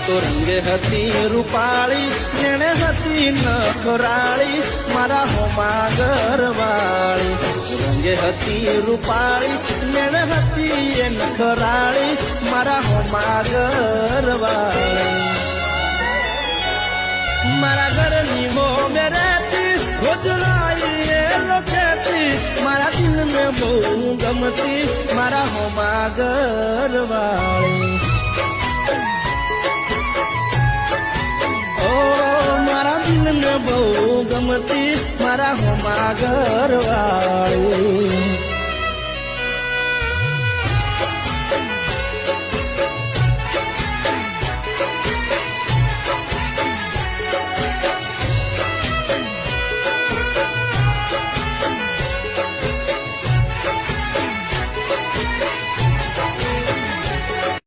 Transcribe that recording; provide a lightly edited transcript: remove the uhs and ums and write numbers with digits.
તો રંગે હતી રૂપાળી જેણે હતી નખરાળી મારા હોમા ઘરવાળી રંગે હતી રૂપાળી જેણે હતી એ નખરાળી મારા હોમા ઘરવાળી મારા ઘરની હો મેરેતી રોજલાઈ એ લોકેતી મારા દિલને બહુ ગમતી મારા હોમા ઘરવાળી મારા દિલને બહુ ગમતી મારા હોમા ઘરવાળી